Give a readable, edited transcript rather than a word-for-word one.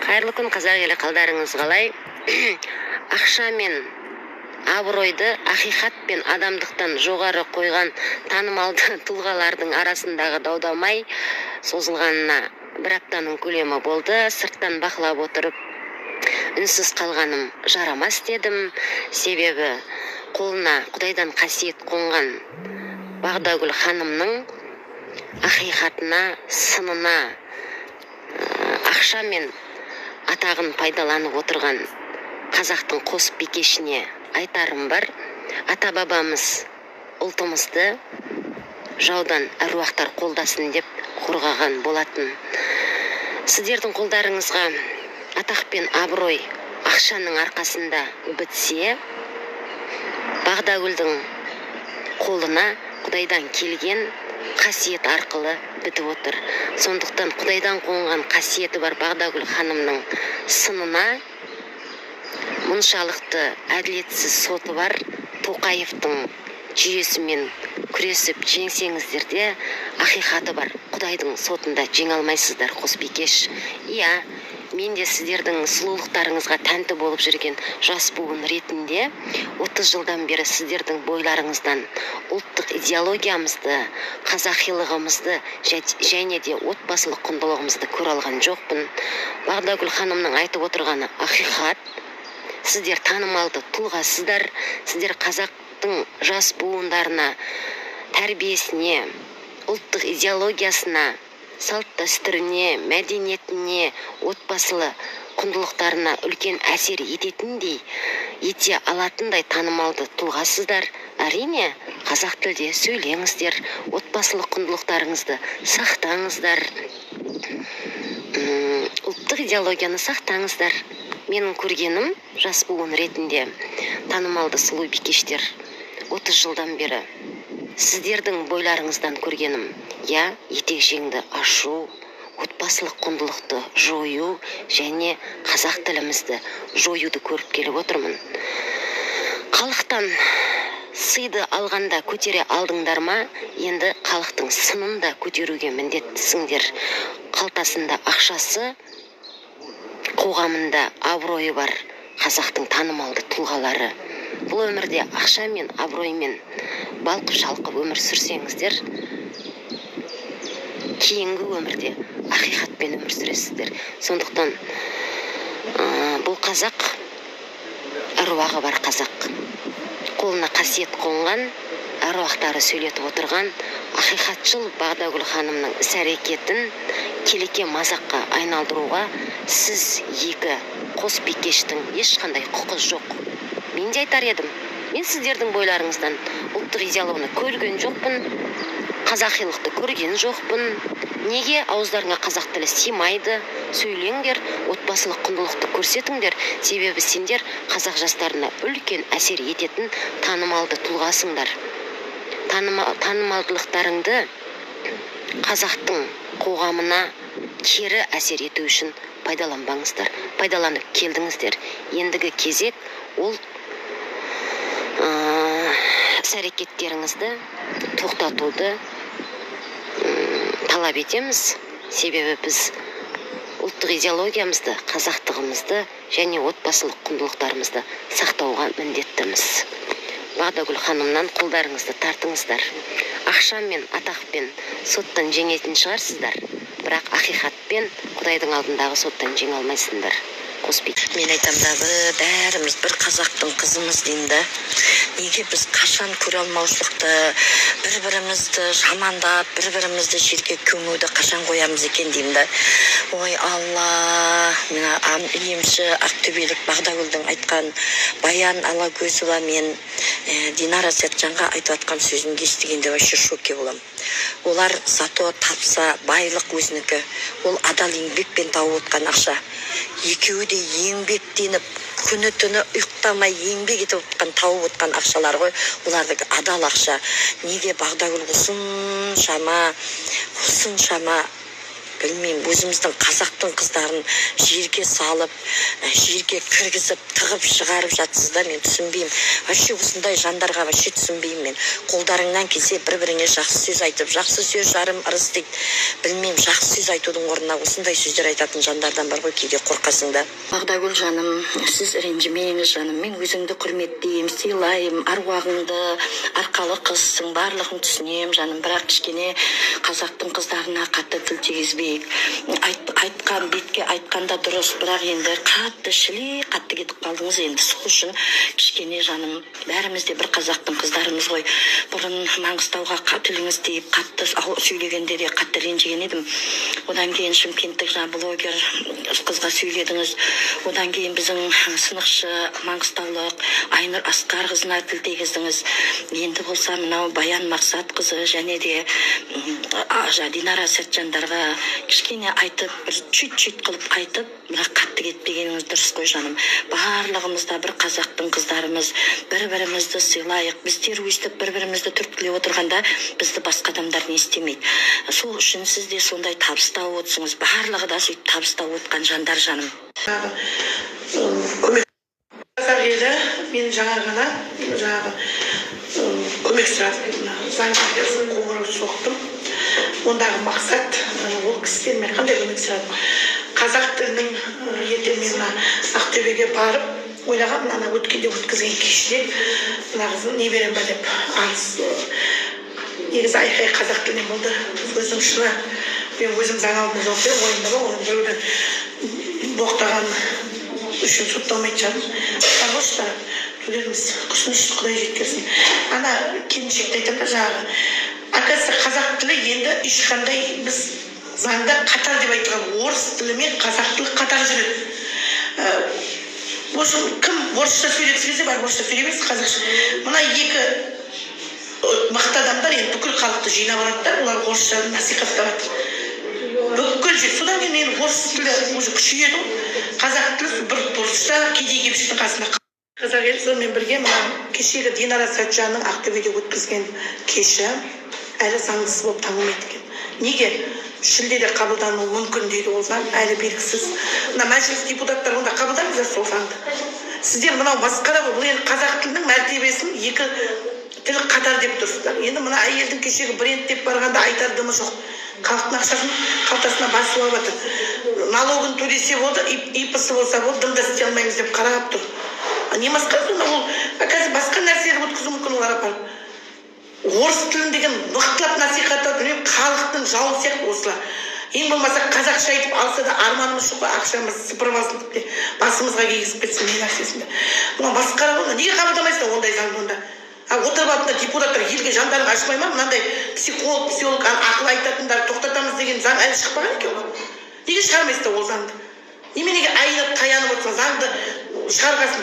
Қайырлы күн, қазақ елі, қалдарыңыз қалай? Ақша мен абыройды ақиқат пен адамдықтан жоғары қойған танымалды тұлғалардың арасындағы даудамай созылғанына бір аптаның көлемі болды. Сырттан бақылап отырып үнсіз қалғаным жарамас дедім. Себебі қолына Құдайдан қасиет қонған Бағдагүл ханымның ақиқатына, сынына, ақша мен атағын пайдаланып отырған қазақтың қос бикешіне айтарым бар. Ата бабамыз ұлтымызды жаудан әруақтар қолдасын деп қорғаған болатын. Сіздердің қолдарыңызға атақ пен абырой ақшаның арқасында бітсе, Бағдагүлдің қолына Құдайдан келген қасиет арқылы бітіп отыр. Сондықтан Құдайдан қонған қасиеті бар Бағдагүл ханымның сынына, мұншалықты әділетсіз соты бар Тоқаевтың жүйесімен күресіп жеңсеңіздер де, ақиқаты бар Құдайдың сотында жеңе алмайсыздар, қос бикеш. Иә, мен де сіздердің сұлулықтарыңызға тәнті болып жүрген жас буын ретінде 30 жылдан бері сіздердің бойларыңыздан ұлттық идеологиямызды, қазақилығымызды және де отбасылық құндылығымызды көре алған жоқпын. Бағдагүл ханымның айтып отырғаны ақиқат. Сіздер танымалды тұлғасыздар. Сіздер қазақтың жас буындарына, тәрбиесіне, ұлттық идеологиясына, салт дәстүріне, мәдениетіне, отбасылы құндылықтарына үлкен әсер ететіндей, ете алатындай танымалды тұлғасыздар. Әрине, қазақ тілде сөйлеңіздер, отбасылық құндылықтарыңызды сақтаңыздар, ұлттық идеологияны сақтаңыздар. Менің көргенім жас буын ретінде танымалды сұлу бикештер 30 жылдан бері сіздердің бойларыңыздан көргенім, я етек жеңді ашу, отбасылық құндылықты жою және қазақ тілімізді жоюды көріп келіп отырмын. Халықтан сыйды алғанда көтере алдыңдар ма, енді халықтың сынын да көтеруге міндеттісіңдер. Қалтасында ақшасы, қоғамында абыройы бар қазақтың танымалды тұлғалары. Бұл өмірде ақша мен абыроймен балқып шалқып өмір сүрсеңіздер, кейінгі өмірде ақиқатпен өмір сүресіздер. Сондықтан бұл қазақ, әруағы бар қазақ. Қолына қасиет қонған, әруақтары сөйлетіп отырған ақиқатшыл Бағдагүл ханымның іс-әрекетін келеке мазаққа айналдыруға сіз екі қос бикештің ешқандай құқы жоқ. Мен де айтар едім, мен сіздердің бойларыңыздан ұлттық идеологияны көрген жоқпын, қазақилықты көрген жоқпын. Неге ауыздарыңа қазақ тілі симайды? Сөйлеңдер, отбасылық құндылықты көрсетіңдер. Себебі сендер қазақ жастарына үлкен әсер ететін танымалды тұлғасыңдар. Танымалдылықтарыңды қазақтың қоғамына кері әсер ету үшін пайдаланбаңыздар. Пайдаланып келдіңіздер. Ендігі кезек ол іс-әрекеттеріңізді тоқтатуды талап етеміз. Себебі біз ұлттық идеологиямызды, қазақтығымызды және отбасылық құндылықтарымызды сақтауға міндеттіміз. Бағдагүл ханымнан қолдарыңызды тартыңыздар. Ақша мен атақпен соттан жеңетін шығарсыздар, бірақ ақиқатпен Құдайдың алдындағы соттан жеңе алмайсыңдар. Мен айтам да, бәріміз бір қазақтың қызымыз деймін да. Неге біз қашан көре алмаушылықты, бір-бірімізді жамандап, бір-бірімізді жерге көмуді қашан қоямыз екен деймін да. Ой Алла, мен емші Ақтөбелік Бағдагүлдің айтқан Баян Алагөзова мен Динара Сәтжанға айтып атқан сөзін естігенде вообще шокке болам. Олар сато тапса байлық өзінікі, ол адал еңбекпен тауып отқан ақша. Екеуі де еңбектеніп, күні түні ұйықтамай еңбек етіп отқан, тауып отқан ақшалар ғой. Олардық адал ақша. Неге Бағдагүл осыншама білмеймін, өзіміздің қазақтың қыздарын жерге салып, жерге кіргізіп, тығып шығарып жатсыздар, мен түсінбеймін. Вообще осындай жандарға вообще түсінбеймін мен. Қолдарыңнан келсе бір-біріңе жақсы сөз айтып, жақсы сөз жарым ырыс дейді. Білмеймін, жақсы сөз айтудың орнына осындай сөздер айтатын жандардан бар ғой, кейде қорқасың да. Бағдагүл жаным, сіз ренжімеңіз жаным, мен өзіңді құрметтеймін, сыйлаймын, аруағыңды, арқалы қызсың, барлығын түсінемін жаным, бірақ кішкене қазақтың қыздарына қатты тіл тигізбейік. Айтқан бетке айтқанда дұрыс, бірақ енді қатты кетіп қалдыңыз енді. Сол үшін кішкене жаным, бәріміз де бір қазақтың қыздарымыз ғой. Бұрын Маңғыстауға тіліңіз тиіп қатты сөйлегенде де қатты ренжіген едім. Одан кейін шымкенттік блогер қызға сөйледіңіз. Одан кейін біздің сынықшы маңғыстаулық Айнұр Асқар қызына тіл тигіздіңіз. Енді болса мынау Баян Мақсат қызы және де Динара Сәтжандарға кішкене айтып, бір чүйт қылып айтып, бірақ қатты кетпегеніңіз дұрыс қой жаным. Барлығымызда бір қазақтың қыздарымыз, бір-бірімізді сыйлайық. Біздер өйстіп бір-бірімізді түрткілеп отырғанда бізді басқа адамдар не істемейді. Сол үшін сіз де сондай табыстау отырсыңыз. Барлығы да сөйтіп табыстау отқан жандар жаным. Қазақ елі, мен жаңа көмек сұрадым. Заң партиясына қоңырау соқтым. Ондағы мақсат, ол кісілермен қандай көмек сұрадым. Қазақ тілінің ертең мен Ақтөбеге барып, ойлаған мына өткенде өткізген кеште мына қызын не берем ба деп арыз. Негізі айқай қазақ тілінен болды. Өзім шыны, мен өзім заң алдында жауап беремін, ойымда ба, оның біреуді боқтаған үшін сотталмайды жаным. Пожалуйста, төлеріміз құсыныш, Құдай жеткерсін. Ана келіншекті айтам да жаңағы. Оказывается, қазақ тілі енді ешқандай біз заңда қатар деп айтқан, орыс тілі мен қазақ тілі қатар жүреді. Осы кім орысша сөйлегісі келсе бар, орысша сөйлемейсіз, қазақша. Мына екі мықты адамдар енді бүкіл халықты жинап алады да, олар орысша насихаттап. Бүкіл жер. Содан кейін мен орыс тілі уже күшейеді. Қазақ тілі бір бұрышта кедей-кепшіктің қасында. Қазақ елі сонымен бірге мына кешегі Динара Сәтжанның Ақтөбеде өткізген кеші әлі заңсыз болып танылмайды екен. Неге? Шілдеде қабылдануы мүмкін дейді, ол заң әлі белгісіз. Мына мәжіліс депутаттары онда қабылдаңыздар сол заңды. Сіздер мынау масқара ғой, бұл енді қазақ тілінің мәртебесін екі тіл қатар деп тұрсыздар. Енді мына әйелдің кешегі бренд деп барғанда айтар дымы жоқ. Халықтың ақшасын қалтасына басып алып жатыр. Налогын төлесе болды, ИП-сы болса болды, дымды істей алмаймыз деп қарап тұр. Не масқара сонда, ол қазір басқа нәрселер өткізу мүмкін олар апарып. Орыс тілін деген мықтылап насихаттап, халықтың жауы сияқты осылар. Ең болмаса қазақша айтып алса да арманымыз жоқ, ақшамыз сыпырып алсын деп басымызға кигізіп кетсін не нәрсесінде. Мына масқара ғой, неге қабылдамайсың ондай заңды онда? Отырып алып депутаттар елге жандарын ашпай ма? Мынандай психолог ақыл айтатындар тоқтатамыз деген заң әлі шықпаған екен ғой. Неге шығармайсыздар ол заңды? Неменеге айнып таянып отырсың, заңды шығарғасын?